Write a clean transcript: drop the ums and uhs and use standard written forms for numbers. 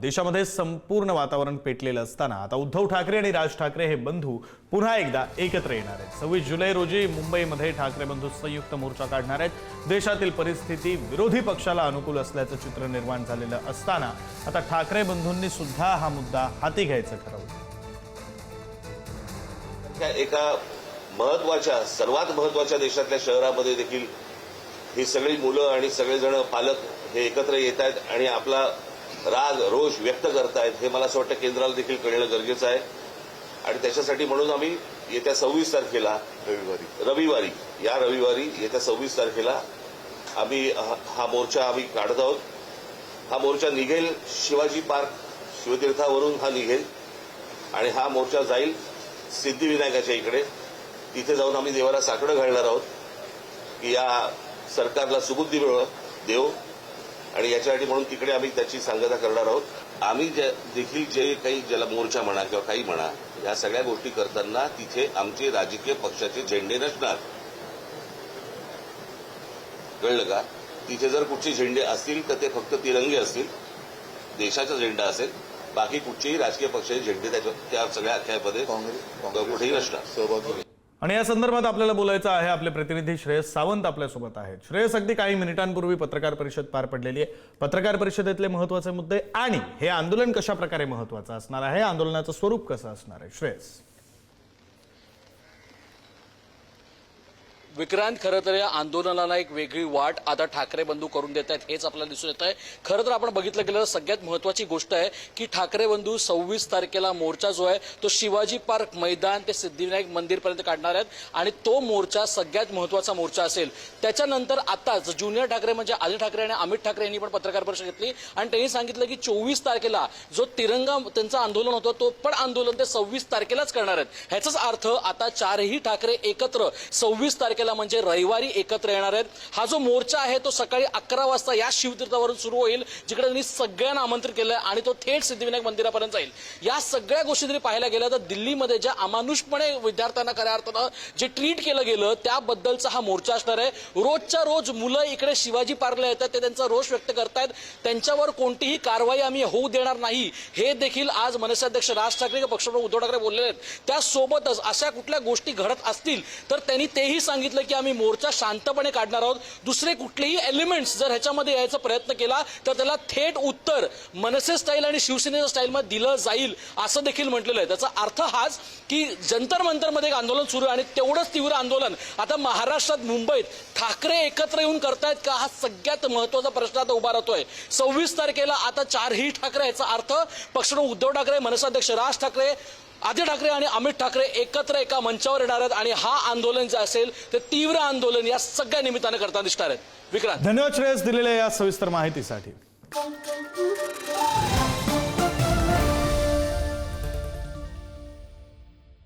देशामध्ये संपूर्ण वातावरण पेटलेलं असताना आता उद्धव ठाकरे आणि राज ठाकरे हे बंधू पुन्हा एकदा एकत्र येणार आहेत। 26 जुलै रोजी मुंबईमध्ये ठाकरे बंधू संयुक्त मोर्चा काढणार आहेत। देशातील परिस्थिती विरोधी पक्षाला अनुकूल असल्याचं चित्र निर्माण झालेलं असताना आता ठाकरे बंधूंनी सुद्धा हा मुद्दा हाती घ्यायचं ठरवलं। एका महत्वाच्या सर्वात महत्वाच्या देशातल्या शहरामध्ये देखील ही सगळी मुलं आणि सगळेजण पालक हे एकत्र येत आहेत आणि आपला राग रोष व्यक्त करतायत हे मला असं वाटतं केंद्राला देखील कळणं गरजेचं आहे। आणि त्याच्यासाठी म्हणून आम्ही येत्या 26 तारखेला रविवारी येत्या 26 तारखेला आम्ही हा मोर्चा काढत आहोत। हा मोर्चा निघेल शिवाजी पार्क शिवतीर्थावरून हा निघेल आणि हा मोर्चा जाईल सिद्धिविनायकाच्या इकडे। तिथे जाऊन आम्ही देवाला साकडं घालणार आहोत की या सरकारला सुबुद्धी देव आणि याच्यासाठी म्हणून तिकडे आम्ही त्याची सांगता करणार आहोत। आम्ही देखील जे काही ज्याला मोर्चा म्हणा किंवा काही म्हणा या सगळ्या गोष्टी करताना तिथे आमचे राजकीय पक्षाचे झेंडे नसणार, कळलं का? तिथे जर कुठचे झेंडे असतील तर ते फक्त तिरंगे असतील, देशाचा झेंडा असेल, बाकी कुठचेही राजकीय पक्षाचे झेंडे त्या सगळ्या अख्यामध्ये कुठेही नसणार। आणि या संदर्भात आपल्याला बोलायचं आहे। आपले प्रतिनिधी श्रेयस सावंत आपल्यासोबत आहेत। श्रेयस, अगदी काही मिनिटांपूर्वी पत्रकार परिषद पार पडलेली आहे। पत्रकार परिषदेतले महत्त्वाचे मुद्दे आणि हे आंदोलन कशा प्रकारे महत्त्वाचं असणार आहे, आंदोलनाचं स्वरूप कसं असणार आहे? श्रेयस। विक्रांत, खरं तर या आंदोलनाला एक वेगळी वाट आता ठाकरे बंधू करून देत आहेत हेच आपल्याला दिसून येत आहे। खरं तर आपण बघितलं गेलं सगळ्यात महत्वाची गोष्ट आहे की ठाकरे बंधू 26 तारखेला मोर्चा जो आहे तो शिवाजी पार्क मैदान ते सिद्धिविनायक मंदिरपर्यंत काढणार आहेत आणि तो मोर्चा सगळ्यात महत्वाचा मोर्चा असेल। त्याच्यानंतर आताच ज्युनियर ठाकरे म्हणजे आदित्य ठाकरे आणि अमित ठाकरे यांनी पण पत्रकार परिषद घेतली आणि त्यांनी सांगितलं की 24 तारखेला जो तिरंगा त्यांचं आंदोलन होतं तो पण आंदोलन ते 26 तारखेलाच करणार आहेत। ह्याचाच अर्थ आता चारही ठाकरे एकत्र 26 तारखेला म्हणजे रविवारी एकत्र येणार आहेत। हा जो मोर्चा आहे तो सकाळी 11 वाजता या शिवतीर्थावरून सुरू होईल, जिकडे त्यांनी सगळ्यांना आमंत्रित केलंय आणि तो थेट सिद्धिविनायक मंदिरापर्यंत जाईल। या सगळ्या गोष्टी जरी पाहायला गेल्या तर दिल्लीमध्ये ज्या अमानुषपणे विद्यार्थ्यांना खऱ्या अर्थानं जे ट्रीट केलं गेलं त्याबद्दलचा हा मोर्चा असणार आहे। रोजच्या रोज मुलं इकडे शिवाजी पार्कला येतात, ते त्यांचा रोष व्यक्त करतायत, त्यांच्यावर कोणतीही कारवाई आम्ही होऊ देणार नाही हे देखील आज मनसे अध्यक्ष राज ठाकरे पक्षप्रमुख उद्धव ठाकरे बोललेले आहेत। त्यासोबतच अशा कुठल्या गोष्टी घडत असतील तर त्यांनी तेही सांगितलं की आम्ही मोर्चा शांतपणे काढणार आहोत। दुसरे कुठलेही एलिमेंट्स जर ह्याच्यामध्ये यायचा प्रयत्न केला तर त्याला थेट उत्तर मनसे स्टाईल आणि शिवसेनेच्या स्टाईलमध्ये दिलं जाईल असं देखील म्हटलेलं आहे। त्याचा अर्थ हाच की जंतर मंतरमध्ये एक आंदोलन सुरू आहे आणि तेवढंच तीव्र आंदोलन आता महाराष्ट्रात मुंबईत ठाकरे एकत्र येऊन करतायत का हा सगळ्यात महत्वाचा प्रश्न आता उभा राहतोय। 26 तारखेला आता चारही ठाकरे, याचा अर्थ पक्षप्रमुख उद्धव ठाकरे, मनसे अध्यक्ष राज ठाकरे, आदित्य ठाकरे आणि अमित ठाकरे एकत्र एका मंचावर येणार आहेत आणि हा आंदोलन जे असेल ते तीव्र आंदोलन या सगळ्या निमित्तानं करताना दिसणार आहेत। विक्रांत, धन्यवाद श्रेयस दिलेल्या या सविस्तर माहितीसाठी।